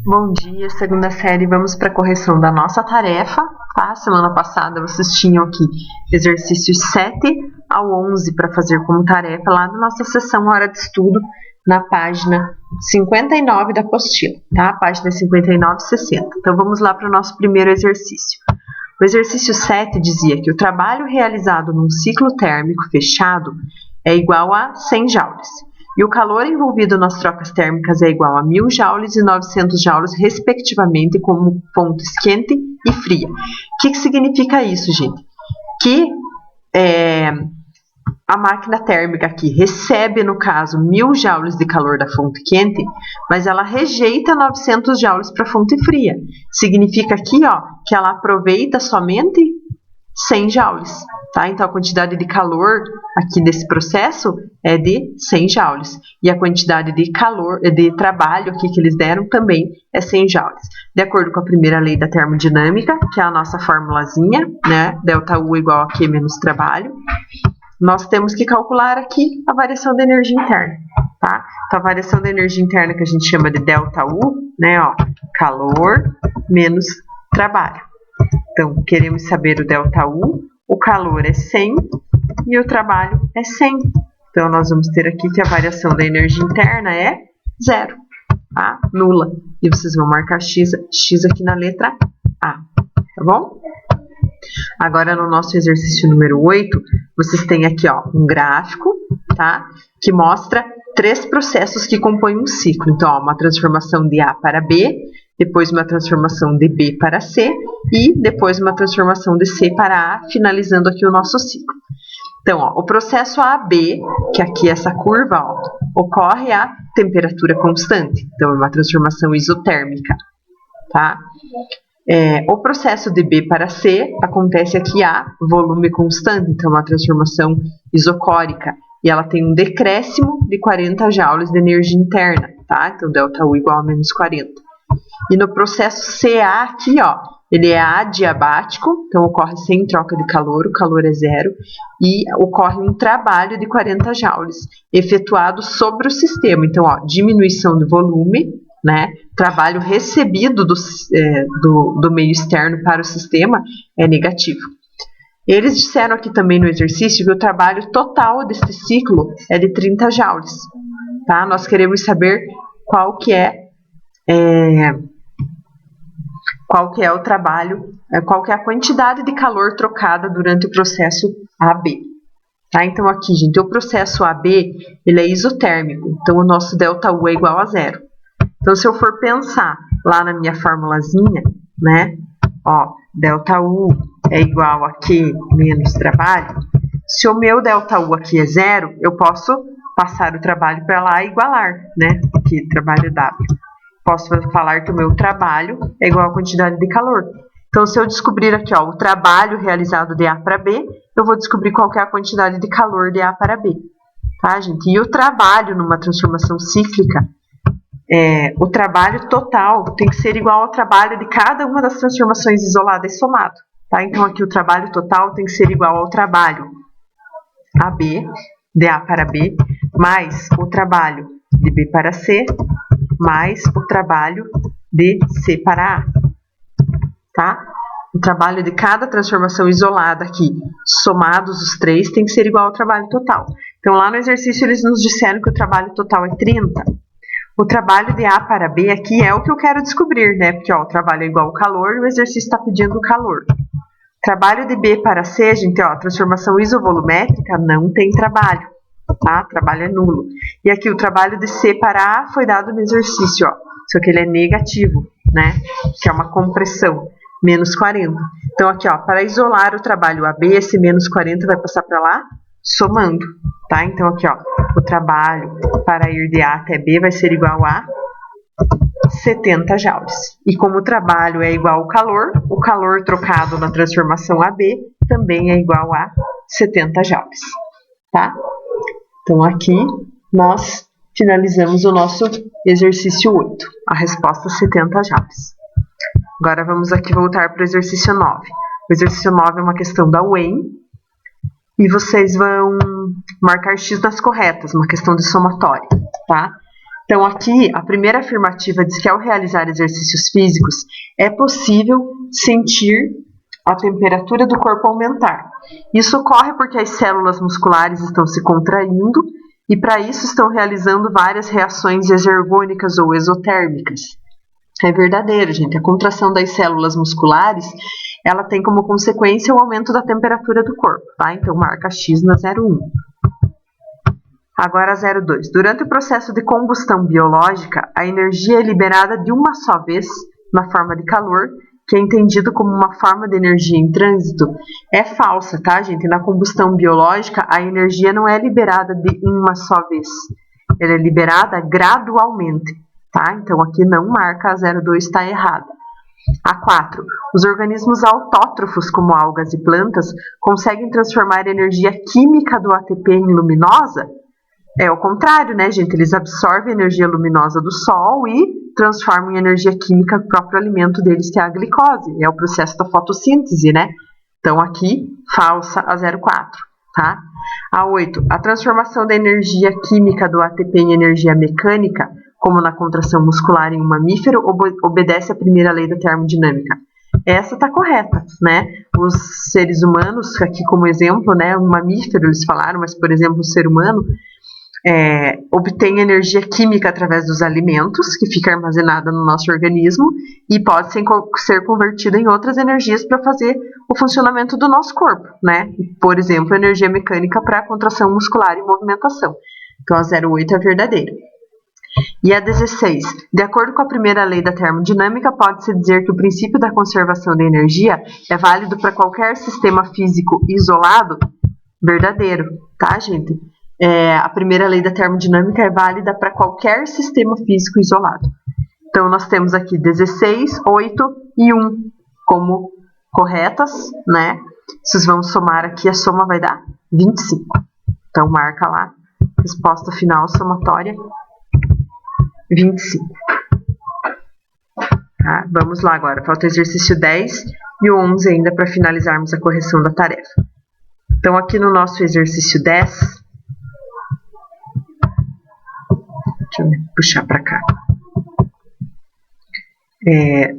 Bom dia, segunda série, vamos para a correção da nossa tarefa, tá? Semana passada vocês tinham aqui exercícios 7 ao 11 para fazer como tarefa lá na nossa sessão Hora de Estudo, na página 59 da apostila, tá? Página 59 e 60. Então vamos lá para o nosso primeiro exercício. O exercício 7 dizia que o trabalho realizado num ciclo térmico fechado é igual a 100 joules. E o calor envolvido nas trocas térmicas é igual a 1000 joules e 900 joules, respectivamente, como fontes quente e fria. O que significa isso, gente? Que a máquina térmica aqui recebe, no caso, 1000 joules de calor da fonte quente, mas ela rejeita 900 joules para a fonte fria. Significa aqui, ó, que ela aproveita somente 100 joules. Tá? Então, a quantidade de calor aqui desse processo é de 100 joules. E a quantidade de trabalho aqui que eles deram também é 100 joules. De acordo com a primeira lei da termodinâmica, que é a nossa formulazinha, né? ΔU igual a Q menos trabalho, nós temos que calcular aqui a variação da energia interna. Tá? Então, a variação da energia interna que a gente chama de ΔU, né? Ó, calor menos trabalho. Então, queremos saber o ΔU, o calor é 100 e o trabalho é 100. Então, nós vamos ter aqui que a variação da energia interna é zero, tá? Nula. E vocês vão marcar X aqui na letra A, tá bom? Agora, no nosso exercício número 8, vocês têm aqui, ó, um gráfico, tá? Que mostra 3 processos que compõem um ciclo. Então, ó, uma transformação de A para B, depois uma transformação de B para C e depois uma transformação de C para A, finalizando aqui o nosso ciclo. Então, ó, o processo AB, que aqui é essa curva, ó, ocorre a temperatura constante. Então, é uma transformação isotérmica, tá? O processo de B para C acontece aqui a volume constante, então é uma transformação isocórica. E ela tem um decréscimo de 40 joules de energia interna, tá? Então, ΔU igual a menos 40. E no processo CA aqui, ó, ele é adiabático, então ocorre sem troca de calor, o calor é zero, e ocorre um trabalho de 40 joules, efetuado sobre o sistema. Então, ó, diminuição de volume, né? Trabalho recebido do meio externo para o sistema é negativo. Eles disseram aqui também no exercício que o trabalho total desse ciclo é de 30 joules, tá? Nós queremos saber qual que é o trabalho, qual que é a quantidade de calor trocada durante o processo AB. Tá? Então, aqui, gente, o processo AB, ele é isotérmico, então o nosso ΔU é igual a zero. Então, se eu for pensar lá na minha formulazinha, né, ó, ΔU é igual a Q menos trabalho, se o meu ΔU aqui é zero, eu posso passar o trabalho para lá e igualar, né, aqui, trabalho W. Posso falar que o meu trabalho é igual à quantidade de calor. Então, se eu descobrir aqui, ó, o trabalho realizado de A para B, eu vou descobrir qual que é a quantidade de calor de A para B. Tá, gente? E o trabalho numa transformação cíclica, o trabalho total tem que ser igual ao trabalho de cada uma das transformações isoladas somado. Tá? Então, aqui o trabalho total tem que ser igual ao trabalho AB, de A para B, mais o trabalho de B para C, mais o trabalho de C para A, tá? O trabalho de cada transformação isolada aqui, somados os 3, tem que ser igual ao trabalho total. Então, lá no exercício, eles nos disseram que o trabalho total é 30. O trabalho de A para B aqui é o que eu quero descobrir, né? Porque, ó, o trabalho é igual ao calor e o exercício está pedindo o calor. Trabalho de B para C, gente, ó, a transformação isovolumétrica não tem trabalho. Tá? Trabalho é nulo. E aqui o trabalho de C para A foi dado no exercício, ó. Só que ele é negativo, né? Que é uma compressão, menos 40. Então aqui, ó, para isolar o trabalho AB, esse menos 40 vai passar para lá, somando, tá? Então aqui, ó, o trabalho para ir de A até B vai ser igual a 70 joules. E como o trabalho é igual ao calor, o calor trocado na transformação AB também é igual a 70 joules, tá? Então, aqui nós finalizamos o nosso exercício 8, a resposta 70 joules. Agora, vamos aqui voltar para o exercício 9. O exercício 9 é uma questão da UEM, e vocês vão marcar X nas corretas, uma questão de somatória, tá? Então, aqui, a primeira afirmativa diz que ao realizar exercícios físicos, é possível sentir a temperatura do corpo aumentar. Isso ocorre porque as células musculares estão se contraindo e, para isso, estão realizando várias reações exergônicas ou exotérmicas. É verdadeiro, gente. A contração das células musculares, ela tem como consequência o aumento da temperatura do corpo, tá? Então, marca X na 01. Agora 02. Durante o processo de combustão biológica, a energia é liberada de uma só vez na forma de calor, que é entendido como uma forma de energia em trânsito. É falsa, tá, gente? Na combustão biológica, a energia não é liberada de uma só vez. Ela é liberada gradualmente, tá? Então, aqui não marca a 02, está errada. A 4. Os organismos autótrofos, como algas e plantas, conseguem transformar a energia química do ATP em luminosa? É o contrário, né, gente? Eles absorvem a energia luminosa do sol e transformam em energia química o próprio alimento deles, que é a glicose. É o processo da fotossíntese, né? Então, aqui, falsa a 04, tá? A 8. A transformação da energia química do ATP em energia mecânica, como na contração muscular em um mamífero, obedece à primeira lei da termodinâmica. Essa está correta, né? Os seres humanos, aqui como exemplo, né? Um mamífero, eles falaram, mas, por exemplo, o ser humano obtém energia química através dos alimentos, que fica armazenada no nosso organismo e pode ser convertida em outras energias para fazer o funcionamento do nosso corpo, né? Por exemplo, energia mecânica para a contração muscular e movimentação. Então, a 08 é verdadeira. E a 16. De acordo com a primeira lei da termodinâmica, pode-se dizer que o princípio da conservação da energia é válido para qualquer sistema físico isolado? Verdadeiro, tá, gente? A primeira lei da termodinâmica é válida para qualquer sistema físico isolado. Então, nós temos aqui 16, 8 e 1 como corretas, né? Vocês vão somar aqui, a soma vai dar 25. Então, marca lá, resposta final somatória, 25. Tá? Vamos lá agora, falta o exercício 10 e o 11 ainda para finalizarmos a correção da tarefa. Então, aqui no nosso exercício 10, deixa eu puxar para cá.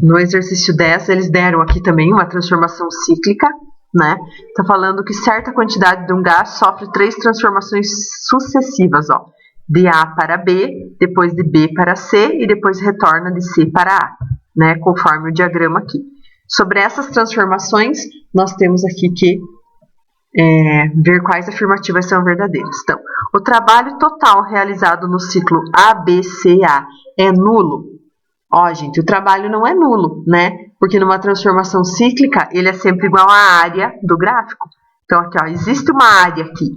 No exercício 10, eles deram aqui também uma transformação cíclica, né? Tá falando que certa quantidade de um gás sofre 3 transformações sucessivas, ó. De A para B, depois de B para C e depois retorna de C para A, né? Conforme o diagrama aqui. Sobre essas transformações, nós temos aqui que ver quais afirmativas são verdadeiras. Então, o trabalho total realizado no ciclo ABCA é nulo? Ó, gente, o trabalho não é nulo, né? Porque numa transformação cíclica, ele é sempre igual à área do gráfico. Então, aqui, ó, existe uma área aqui,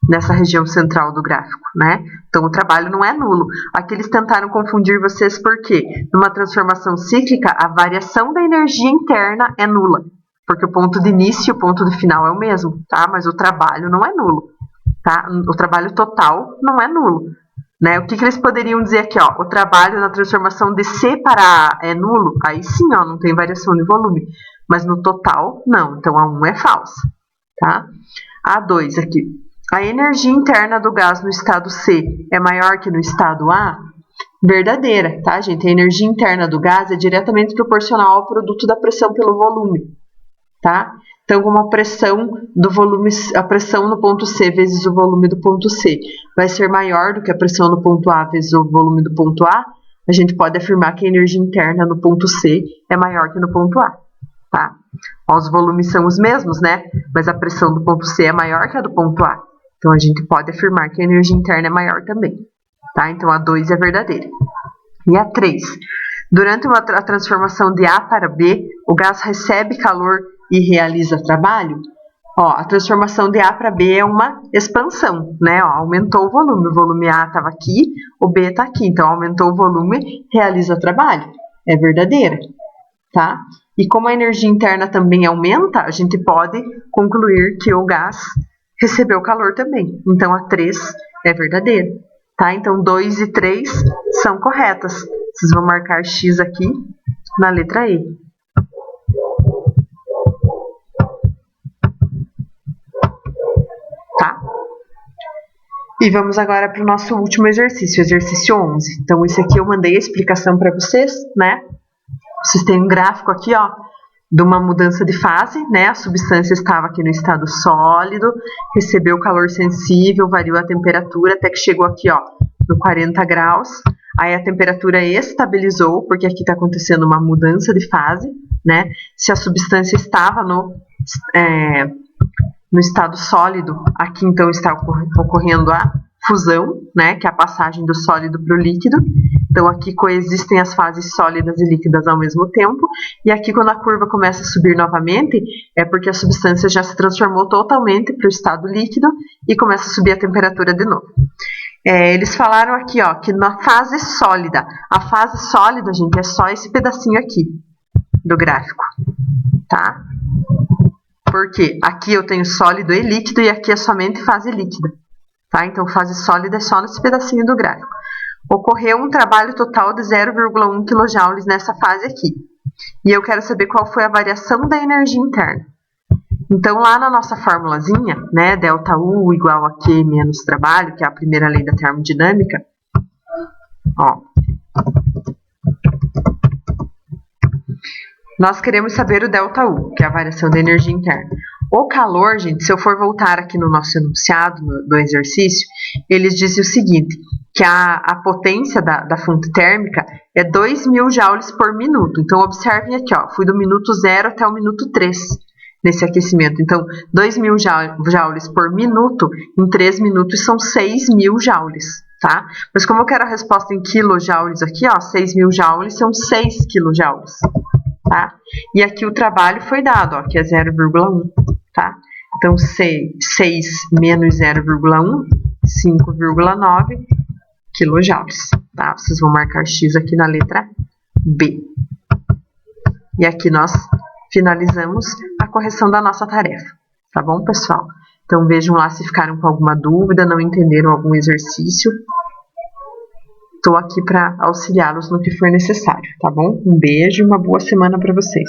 nessa região central do gráfico, né? Então, o trabalho não é nulo. Aqui eles tentaram confundir vocês porque numa transformação cíclica, a variação da energia interna é nula. Porque o ponto de início e o ponto de final é o mesmo, tá? Mas o trabalho não é nulo, tá? O trabalho total não é nulo, né? O que eles poderiam dizer aqui, ó? O trabalho na transformação de C para A é nulo? Aí sim, ó, não tem variação de volume. Mas no total, não. Então, a 1 é falsa, tá? A 2 aqui. A energia interna do gás no estado C é maior que no estado A? Verdadeira, tá, gente? A energia interna do gás é diretamente proporcional ao produto da pressão pelo volume. Tá? Então, como a pressão do volume, a pressão no ponto C vezes o volume do ponto C vai ser maior do que a pressão no ponto A vezes o volume do ponto A, a gente pode afirmar que a energia interna no ponto C é maior que no ponto A. Tá? Os volumes são os mesmos, né? Mas a pressão do ponto C é maior que a do ponto A. Então, a gente pode afirmar que a energia interna é maior também. Tá? Então, a 2 é verdadeira. E a 3. Durante a transformação de A para B, o gás recebe calor e realiza trabalho? Ó, a transformação de A para B é uma expansão, né? Ó, aumentou o volume A estava aqui, o B está aqui, então aumentou o volume, realiza trabalho. É verdadeira, tá? E como a energia interna também aumenta, a gente pode concluir que o gás recebeu calor também. Então, a 3 é verdadeira, tá? Então, 2 e 3 são corretas. Vocês vão marcar X aqui na letra E. Tá? E vamos agora para o nosso último exercício, exercício 11. Então, esse aqui eu mandei a explicação para vocês, né? Vocês têm um gráfico aqui, ó, de uma mudança de fase, né? A substância estava aqui no estado sólido, recebeu calor sensível, variou a temperatura, até que chegou aqui, ó, no 40 graus. Aí a temperatura estabilizou, porque aqui está acontecendo uma mudança de fase, né? Se a substância estava no estado sólido, aqui então está ocorrendo a fusão, né, que é a passagem do sólido para o líquido. Então aqui coexistem as fases sólidas e líquidas ao mesmo tempo, e aqui quando a curva começa a subir novamente, é porque a substância já se transformou totalmente para o estado líquido e começa a subir a temperatura de novo. Eles falaram aqui, ó, que na fase sólida, a fase sólida, gente, é só esse pedacinho aqui do gráfico, tá? Porque aqui eu tenho sólido e líquido e aqui é somente fase líquida, tá? Então, fase sólida é só nesse pedacinho do gráfico. Ocorreu um trabalho total de 0,1 kJ nessa fase aqui. E eu quero saber qual foi a variação da energia interna. Então, lá na nossa formulazinha, né, ΔU igual a Q menos trabalho, que é a primeira lei da termodinâmica, ó, nós queremos saber o ΔU, que é a variação da energia interna. O calor, gente, se eu for voltar aqui no nosso enunciado do exercício, eles dizem o seguinte, que a potência da fonte térmica é 2.000 joules por minuto. Então, observem aqui, ó, fui do minuto 0 até o minuto 3 nesse aquecimento. Então, 2.000 joules por minuto, em 3 minutos são 6.000 joules, tá? Mas como eu quero a resposta em quilojoules aqui, ó, 6.000 joules são 6 quilojoules. Tá? E aqui o trabalho foi dado, ó, que é 0,1, tá? Então, 6 menos 0,1, 5,9 quilojoules, tá? Vocês vão marcar X aqui na letra B. E aqui nós finalizamos a correção da nossa tarefa, tá bom, pessoal? Então, vejam lá se ficaram com alguma dúvida, não entenderam algum exercício. Estou aqui para auxiliá-los no que for necessário, tá bom? Um beijo e uma boa semana para vocês.